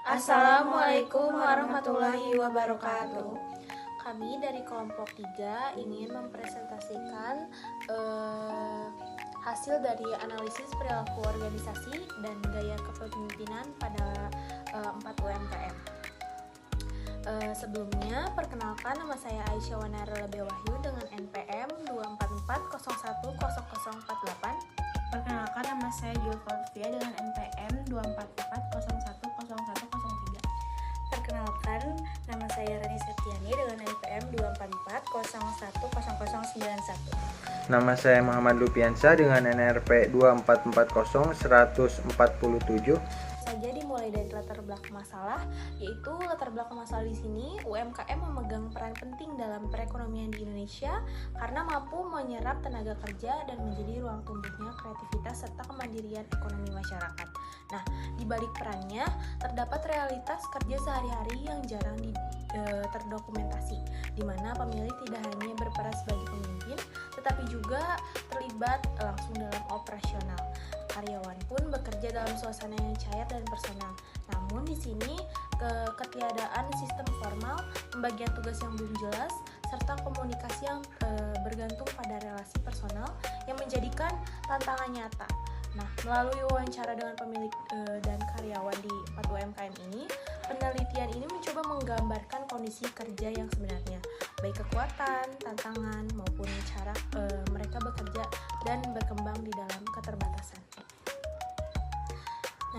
Assalamualaikum warahmatullahi wabarakatuh. Kami dari kelompok 3 ingin mempresentasikan hasil dari analisis perilaku organisasi dan gaya kepemimpinan pada 4 UMKM. Sebelumnya, perkenalkan, nama saya Aisyah Wanara Lebih Wahyu dengan NPM 244010048. Perkenalkan, nama saya Julfalvia dengan NPM 24401010103. Perkenalkan, nama saya Rani Septiani dengan NPM 244010091. Nama saya Muhammad Lupiansa dengan NRP 2440147. Saja dimulai dari latar belakang masalah, yaitu latar belakang masalah di sini UMKM memegang peran penting dalam perekonomian di Indonesia karena mampu menyerap tenaga kerja dan menjadi ruang tumbuhnya kreativitas serta kemandirian ekonomi masyarakat. Nah, di balik perannya terdapat realitas kerja sehari-hari yang jarang terdokumentasi, di mana pemilik tidak hanya berperan sebagai pemimpin, tetapi juga terlibat langsung dalam operasional. Karyawan pun bekerja dalam suasana yang cair dan personal. Namun di sini ketiadaan sistem formal, pembagian tugas yang belum jelas, serta komunikasi yang bergantung pada relasi personal yang menjadikan tantangan nyata. Nah, melalui wawancara dengan pemilik dan karyawan di 4 UMKM ini, penelitian ini mencoba menggambarkan kondisi kerja yang sebenarnya, baik kekuatan, tantangan, maupun cara mereka bekerja dan berkembang di dalam keterbatasan.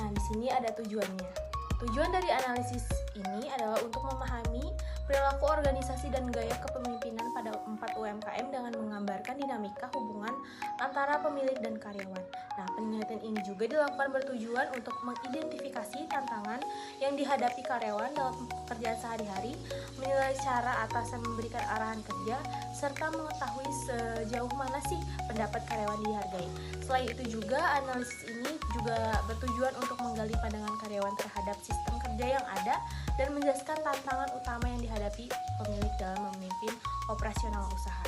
Nah, di sini ada tujuannya. Tujuan dari analisis ini adalah untuk memahami perilaku organisasi dan gaya kepemimpinan pada 4 UMKM dengan menggambarkan dinamika hubungan antara pemilik dan karyawan. Nah, penelitian ini juga dilakukan bertujuan untuk mengidentifikasi tantangan yang dihadapi karyawan dalam pekerjaan sehari-hari, menilai cara atasan memberikan arahan kerja, serta mengetahui sejauh mana sih pendapat karyawan dihargai. Selain itu juga, analisis ini juga bertujuan untuk menggali pandangan karyawan terhadap sistem kerja yang ada dan menjelaskan tantangan utama yang dihadapi pemilik dalam memimpin operasional usaha.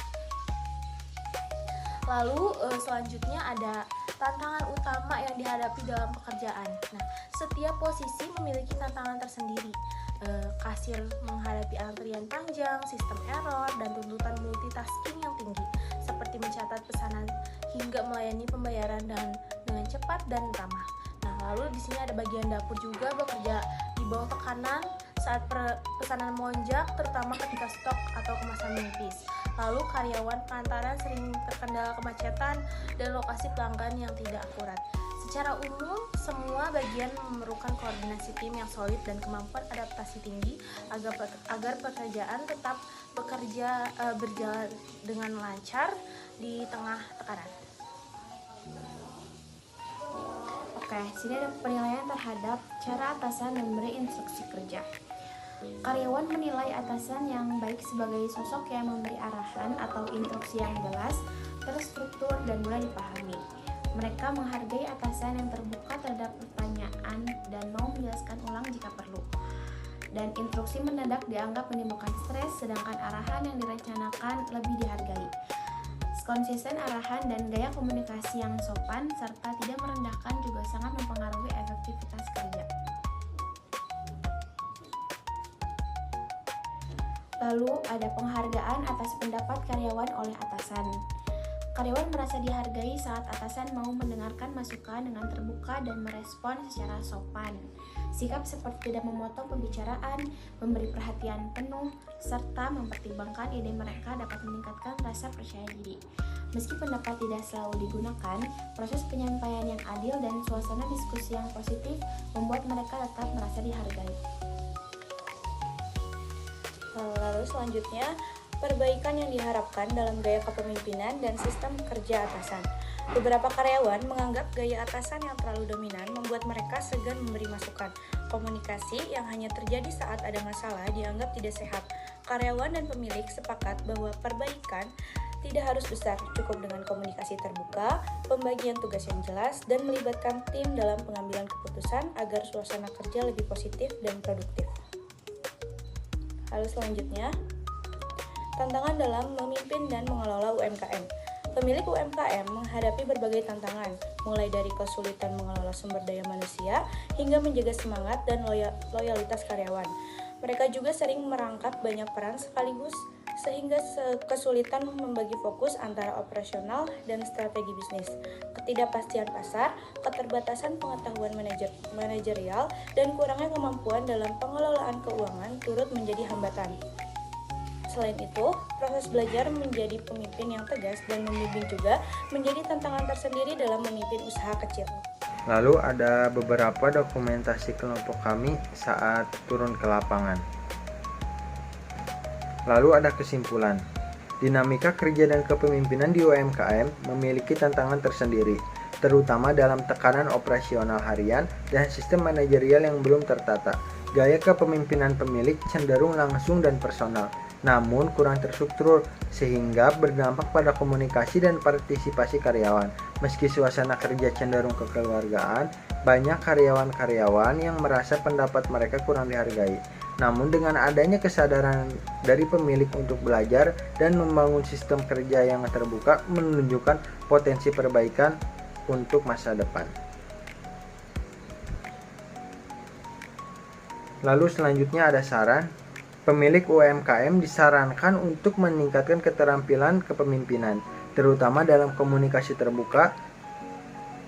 Lalu selanjutnya ada tantangan utama yang dihadapi dalam pekerjaan. Nah, setiap posisi memiliki tantangan tersendiri. Kasir menghadapi antrian panjang, sistem error, dan tuntutan multitasking yang tinggi, seperti mencatat pesanan hingga melayani pembayaran dengan cepat dan ramah. Nah, lalu di sini ada bagian dapur juga bekerja di bawah tekanan saat pesanan melonjak, terutama ketika stok atau kemasan menipis. Lalu karyawan pengantaran sering terkendala kemacetan dan lokasi pelanggan yang tidak akurat. Secara umum, semua bagian memerlukan koordinasi tim yang solid dan kemampuan adaptasi tinggi agar pekerjaan tetap berjalan dengan lancar di tengah tekanan. Oke, sini ada penilaian terhadap cara atasan memberi instruksi kerja. Karyawan menilai atasan yang baik sebagai sosok yang memberi arahan atau instruksi yang jelas, terstruktur, dan mudah dipahami. Mereka menghargai atasan yang terbuka terhadap pertanyaan dan mau menjelaskan ulang jika perlu. Dan instruksi mendadak dianggap menimbulkan stres, sedangkan arahan yang direncanakan lebih dihargai. Konsisten arahan dan gaya komunikasi yang sopan serta tidak merendahkan juga sangat mempengaruhi efektivitas kerja. Lalu ada penghargaan atas pendapat karyawan oleh atasan. Karyawan merasa dihargai saat atasan mau mendengarkan masukan dengan terbuka dan merespon secara sopan. Sikap seperti tidak memotong pembicaraan, memberi perhatian penuh, serta mempertimbangkan ide mereka dapat meningkatkan rasa percaya diri. Meski pendapat tidak selalu digunakan, proses penyampaian yang adil dan suasana diskusi yang positif membuat mereka tetap merasa dihargai. Lalu selanjutnya, perbaikan yang diharapkan dalam gaya kepemimpinan dan sistem kerja atasan. Beberapa karyawan menganggap gaya atasan yang terlalu dominan membuat mereka segan memberi masukan. Komunikasi yang hanya terjadi saat ada masalah dianggap tidak sehat. Karyawan dan pemilik sepakat bahwa perbaikan tidak harus besar, cukup dengan komunikasi terbuka, pembagian tugas yang jelas, dan melibatkan tim dalam pengambilan keputusan agar suasana kerja lebih positif dan produktif. Lalu selanjutnya, tantangan dalam memimpin dan mengelola UMKM. Pemilik UMKM menghadapi berbagai tantangan, mulai dari kesulitan mengelola sumber daya manusia hingga menjaga semangat dan loyalitas karyawan. Mereka juga sering merangkap banyak peran sekaligus sehingga kesulitan membagi fokus antara operasional dan strategi bisnis. Ketidakpastian pasar, keterbatasan pengetahuan manajerial, dan kurangnya kemampuan dalam pengelolaan keuangan turut menjadi hambatan. Selain itu, proses belajar menjadi pemimpin yang tegas dan membimbing juga menjadi tantangan tersendiri dalam memimpin usaha kecil. Lalu ada beberapa dokumentasi kelompok kami saat turun ke lapangan. Lalu ada kesimpulan. Dinamika kerja dan kepemimpinan di UMKM memiliki tantangan tersendiri, terutama dalam tekanan operasional harian dan sistem manajerial yang belum tertata. Gaya kepemimpinan pemilik cenderung langsung dan personal, namun kurang terstruktur sehingga berdampak pada komunikasi dan partisipasi karyawan. Meski suasana kerja cenderung kekeluargaan, banyak karyawan-karyawan yang merasa pendapat mereka kurang dihargai. Namun dengan adanya kesadaran dari pemilik untuk belajar dan membangun sistem kerja yang terbuka menunjukkan potensi perbaikan untuk masa depan. Lalu selanjutnya ada saran. Pemilik UMKM disarankan untuk meningkatkan keterampilan kepemimpinan, terutama dalam komunikasi terbuka,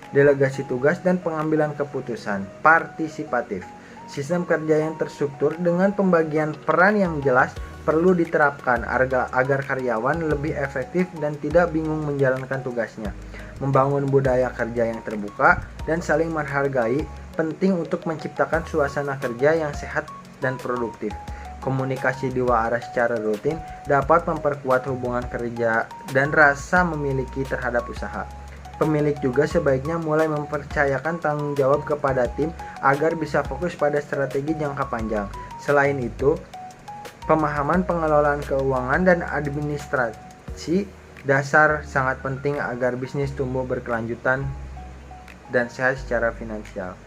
delegasi tugas, dan pengambilan keputusan partisipatif. Sistem kerja yang terstruktur dengan pembagian peran yang jelas perlu diterapkan agar karyawan lebih efektif dan tidak bingung menjalankan tugasnya. Membangun budaya kerja yang terbuka dan saling menghargai penting untuk menciptakan suasana kerja yang sehat dan produktif. Komunikasi dua arah secara rutin dapat memperkuat hubungan kerja dan rasa memiliki terhadap usaha. Pemilik juga sebaiknya mulai mempercayakan tanggung jawab kepada tim agar bisa fokus pada strategi jangka panjang. Selain itu, pemahaman pengelolaan keuangan dan administrasi dasar sangat penting agar bisnis tumbuh berkelanjutan dan sehat secara finansial.